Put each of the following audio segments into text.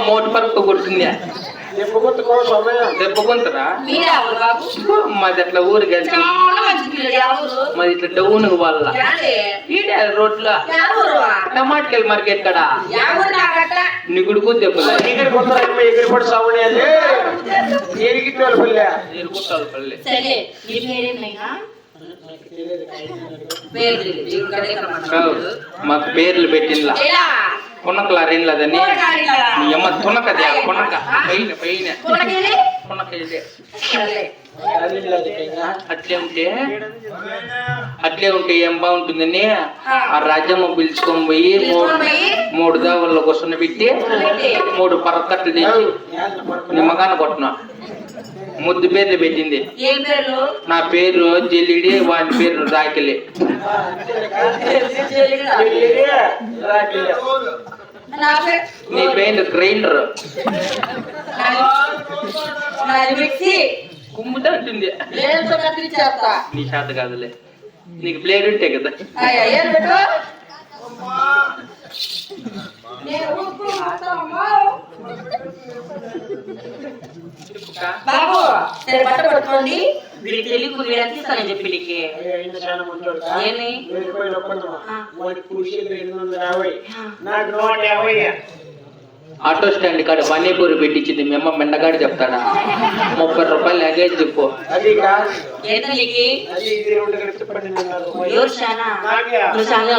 మోటు పరుపు కొడుతుంది దెబ్బకొంతరా మాది అట్లా ఊరికి వెళ్తే మాది ఇట్లా డౌన్ వాళ్ళ ఈడే రోడ్లో టమాటకాయలు మార్కెట్ కడ నిగుడుకు దెబ్బలు మాకు పేర్లు పెట్టినలా కొనకలా రెండ్లదని అమ్మ తునకది కొనక పైన పైన అట్లే ఉంటే ఏం బాగుంటుందని ఆ రాజ్యమ్మ పిలుచుకొని పోయి 3 దావల్లో కోసం పెట్టి 3 పరకట్లు తెచ్చి నిమ్మకాన కొట్టిన ముద్దు పేర్లు పెట్టింది. నా పేరు జల్లిడి, వాని పేరు రాకిలి. నీ పేరు గ్రైండర్ కుమ్ముతా ఉంటుంది. నీ చేత కాదులే, నీకు ప్లేట్ ఉంటే కదా. బాబు సరే బట్ట పట్టుకోండి. వీడికి తెలియదు వీడంతా ఇస్తానని చెప్పి ఆటో స్టాండ్ కాడ పన్నీపూరి పెట్టించింది మీ అమ్మ మెండగాడు చెప్తాడా 30 రూపాయలు లగేజ్ చెప్పు.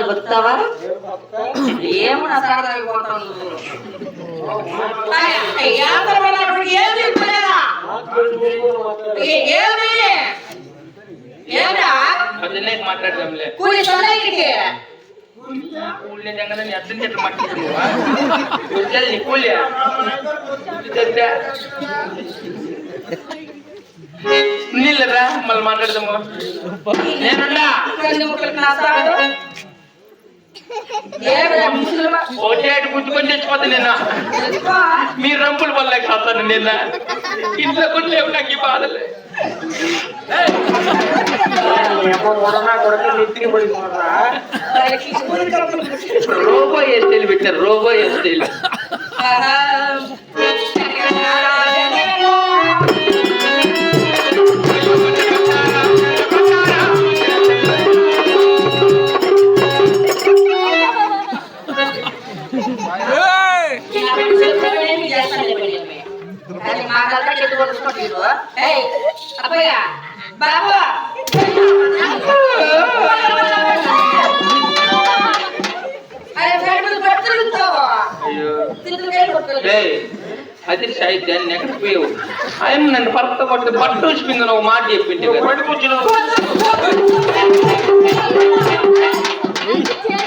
బతుకుతావా ఏమో నా మాట్లాడదాంలే నీళ్ళరా మళ్ళీ మాట్లాడదాము. నేనుండా ఒకటేటి గుర్తుకొని తెచ్చిపోతా నిన్న. మీ రంపుల వల్ల కాస్తాను నిన్న. ఇంట్లో కూడా లేవు నాకు ఈ బాధలే. రోబో ఎస్టైల్ పెట్టారు, రోబో ఎస్టైల్. అది సాహిత్యాన్ని ఎక్కడ పోయావు? ఆయన నన్ను పరత కొట్టి పట్టు వచ్చింది. ఒక మాట చెప్పింది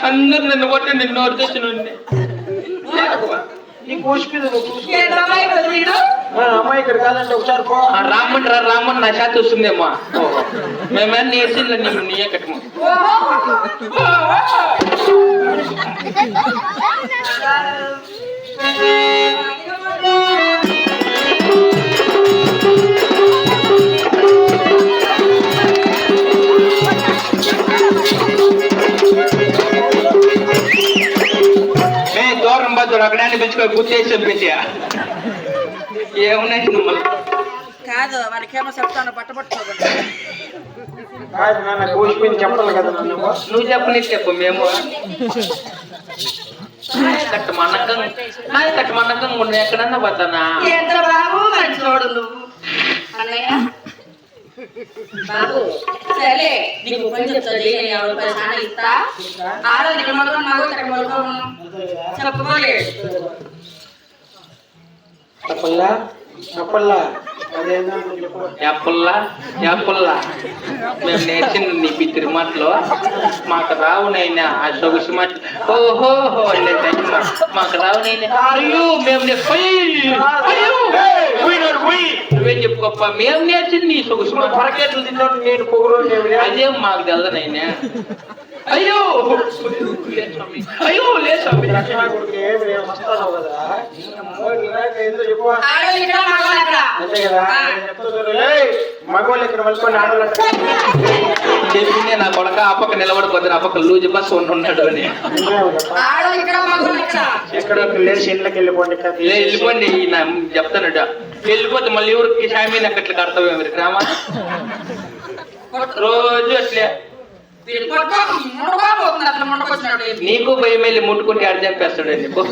అందరు నన్ను కొట్టి నిన్ను వచ్చేసిన రామన్ రా రామన్ నా చేతి వస్తుందేమో. మేమే నేర్చింది నీయే కట్టము. దూరం బద్దుడు అక్కడాన్ని పెంచుకో గుర్తేసి చంపేసి ఏమున్నాయి కాదు మనకేమో చెప్తాను పట్టబట్టుకోకుండా నువ్వు చెప్పని చెప్పు. మేము కట్టమన్నకం ఉండే ఎక్కడన్నా పోతానా? ఎంత బాబు మరి చూడు నువ్వు అన్నయ్య. బాబు సరే నీకు పని చెప్తుంది. చాలా ఇస్తా. ఆ రోజు ఇక్కడ మొదలు నాకు ఇక్కడ మొదలు చెప్పుకోలేదు. మేము నేర్చిన నీ పిత్రి మాటలో మాకు రావునైనా ఆ సొగసు మాట ఓహోహో మాకు రావునైనా నువ్వేం చెప్పుకోప్ప. మేము నేర్చింది నీ సొగసు మాట. నేను పొగరు అదేం మాకు తెల్లనైనా. అయ్యో అయ్యో లేదు స్వామి. అంతే కదా మగవాళ్ళు ఇక్కడ మలుకొని ఆడవాళ్ళు చెప్పిందే నా కొడక ఆ పక్క నిలబడిపోతారు ఆ పక్క లూజు బస్ ఉన్నాడు అని ఆడోళ్ళు ఇక్కడ మగోళ్ళు ఇక్కడ ఎక్కడ లేచి ఇంట్లోకి వెళ్ళిపోండి లే వెళ్ళిపోండి నా చెప్తానట వెళ్ళిపోతే మళ్ళీ ఊరికి సామీన అట్లా కడతావు మీరు గ్రామా రోజు అట్లే వీడు కొట్టుకో, ముడుకోబోతుంది అట్లా ముడుకొచ్చినట్టు. నీకు భయం వెళ్ళి ముట్టుకుంటే అర్థం చంపేస్తాడు నీకు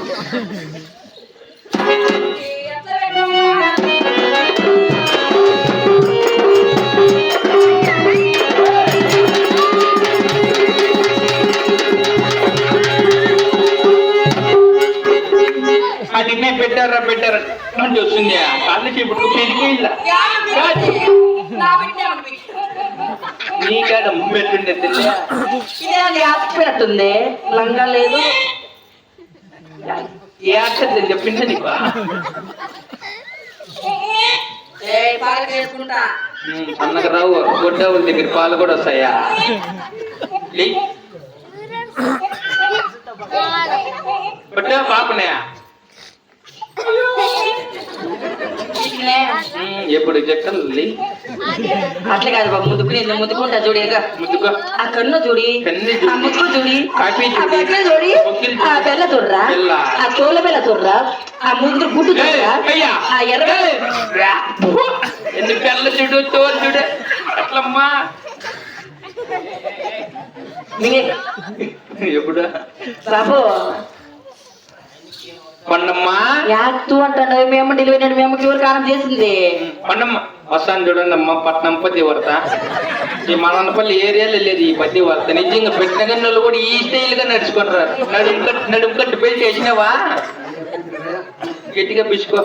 ఎట్లా పెట్టాము? అది మేము పెట్టారా అని వస్తుంది కాళ్ళు ఇప్పుడు పెరిగిపోయిందా నా బిడ్డే ఉంది. నీకాడ పెట్టుండే తెలియదా ఇదేంటి ఆపినట్టుంది, లంగా లేదు. ఏ అక్షరం చెప్పిందా నీకు పాలు వేసుకుంటా. అన్నకు రావు గొడ్డవుల దగ్గర పాలు కూడా వస్తాయా బట్ట పాపనే ఎప్పుడు చెక్కలు అట్లా కాదు బాబు, ముద్దుకుంటా చూడు. ముద్దుకో ఆ కన్ను చూడి, కన్ను ఆ ముక్కు చూడి, కాఫీ ఆ బెల్ల చూడి, ఆ బెల్ల చూడరా, ఆ తోల బెల్ల చూడరా, ఆ ముందు గుడ్డు చూడరా, ఆ ఎర్ర ఎందుకు పెళ్ళ చూడు తోలు చూడు అట్లమ్మా ఎప్పుడు బాబు పండమ్మా యాక్తూ అంటాడు. మేము డెలివరీ మేము ఎవరు కారం చేసింది. పండమ్మ వస్తాను చూడండి అమ్మ పట్నం పత్తి వరత ఈ మనపల్లి ఏరియాలో లేదు ఈ పత్తి వరత నిజంగా పెట్టిన గన్నులు కూడా ఈ స్టైల్ గా నడుచుకుంటారు నడుము కట్టి పెళ్లి వేసినావా గట్టిగా పిసుకో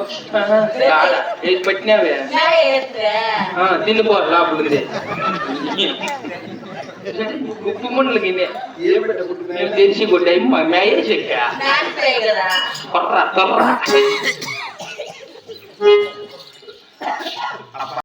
వేసి పెట్టినావే తిన్నుకో లోపల ఉంది ఉప్పు ముండ్లకి తెరిచి కొట్ట మేయేసి కొర్ర కొర్ర